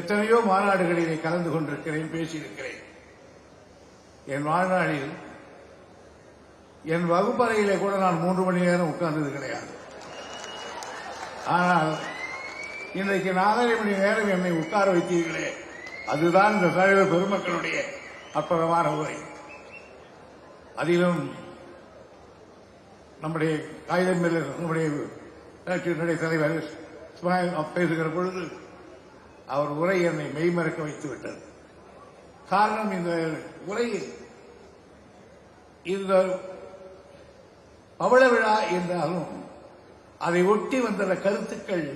எத்தனையோ மாநாடுகளிலே கலந்து கொண்டிருக்கிறேன், பேசியிருக்கிறேன். என் வாழ்நாளில் என் வகுப்பறையிலே கூட நான் 3 மணி நேரம் உட்கார்ந்தது கிடையாது. ஆனால் இன்றைக்கு 4.5 மணி நேரம் என்னை உட்கார வைத்தீர்களே, அதுதான் இந்த தலைவர் பெருமக்களுடைய அற்புதமான உரை. அதிலும் நம்முடைய நம்முடைய தலைவர் பேசுகிற பொழுது அவர் உரை என்னை மெய்மறக்க வைத்து விட்டது. காரணம், இந்த உரையில் இந்த பவள விழா என்றாலும் அதை ஒட்டி வந்த கருத்துக்கள்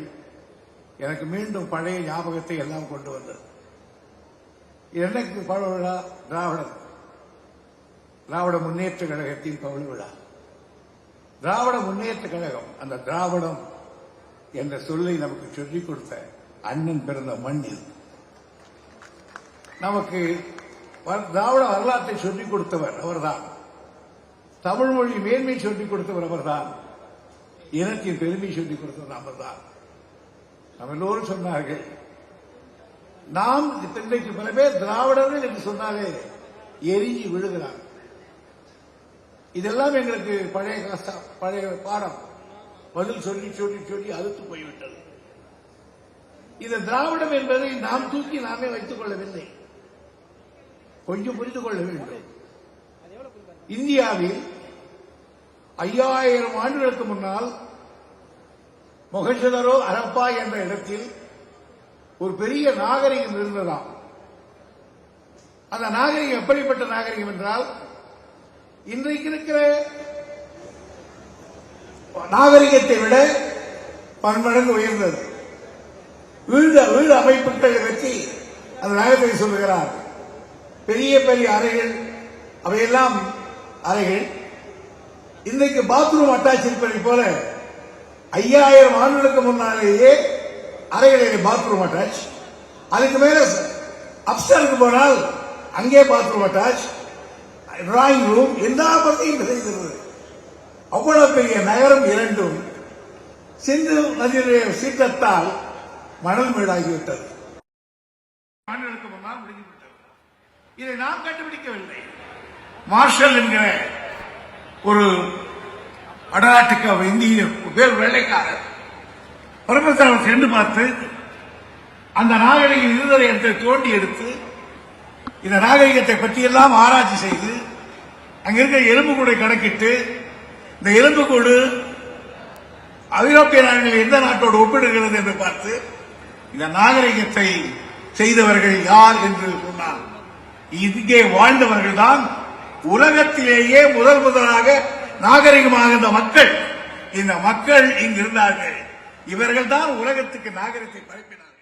எனக்கு மீண்டும் பழைய ஞாபகத்தை எல்லாம் கொண்டு வந்தது. எனக்கு பவள விழா திராவிட முன்னேற்ற கழகத்தின் பவள விழா. திராவிட முன்னேற்ற கழகம், அந்த திராவிடம் என்ற சொல்லை நமக்கு சொல்லிக் கொடுத்த அண்ணன் பிறந்த மண்ணில் நமக்கு திராவிட வரலாற்றை சொல்லிக் கொடுத்தவர் அவர்தான். தமிழ் மொழி மேன்மை சொல்லிக் கொடுத்தவர் அவர்தான். இனத்தின் பெருமை சொல்லிக் கொடுத்தவர் அவர்தான். நம்ம எல்லோரும் சொன்னார்கள், நாம் இன்றைக்கு பல பேர் திராவிடர்கள் என்று சொன்னாலே எரிஞ்சி விழுகிறார். இதெல்லாம் எங்களுக்கு பழைய பாடம். பதில் சொல்லி சொல்லி சொல்லி அறுத்து போய்விட்டது. இந்த திராவிடம் என்பதை நாம் தூக்கி நாமே வைத்துக் கொள்ளவில்லை. கொஞ்சம் புரிந்து கொள்ள வேண்டும். இந்தியாவில் 5000 ஆண்டுகளுக்கு முன்னால் மொஹஞ்சதாரோ ஹரப்பா என்ற இடத்தில் ஒரு பெரிய நாகரிகம் இருந்ததாம். அந்த நாகரிகம் எப்படிப்பட்ட நாகரிகம் என்றால், இன்றைக்கு இருக்கிற நாகரிகத்தை விட பன்மடங்கு உயர்ந்தது. வீடு அமைப்புகளை பற்றி அந்த நாகரிகத்தை சொல்லுகிறார். பெரிய பெரிய அறைகள், அவையெல்லாம் அறைகள். இன்றைக்கு பாத்ரூம் அட்டாச் இருப்பதை போல 5000 ஆண்டுகளுக்கு முன்னாலேயே அறைகளிலே பாத்ரூம் அட்டாச். அதுக்கு மேல அப்ஸ்டருக்கு போனால் அங்கே பாத்ரூம் அட்டாச், டிராயிங் ரூம், எல்லா பற்றியும் செய்திருந்தது. அவ்வளவு பெரிய நகரம் இரண்டும் சிந்து நதியுடைய சீற்றத்தால் மணல் மேடாகிவிட்டது. ஆண்டுகளுக்கு முன்னால் முடிந்துவிட்டது. இதை நாம் கண்டுபிடிக்கவில்லை. மார்ஷல் என்கிற ஒரு வடநாட்டுக்கு இந்திய பேர் வெள்ளைக்காரர் பரமேஸ்வரன் சென்று பார்த்து அந்த நாகரிக இருதயத்தை தோண்டி எடுத்து இந்த நாகரிகத்தை பற்றியெல்லாம் ஆராய்ச்சி செய்து அங்கிருக்கிற எலும்புக்கூடை கணக்கிட்டு இந்த எலும்புக்கூடு ஐரோப்பிய நாடுகளில் எந்த நாட்டோடு ஒப்பிடுகிறது என்று பார்த்து இந்த நாகரிகத்தை செய்தவர்கள் யார் என்று சொன்னார். இங்கே வாழ்ந்தவர்கள் தான் உலகத்திலேயே முதலாக நாகரிகமாக இருந்த மக்கள். இந்த மக்கள் இங்கு இருந்தார்கள். இவர்கள் தான் உலகத்துக்கு நாகரிகத்தை பரப்பினார்கள்.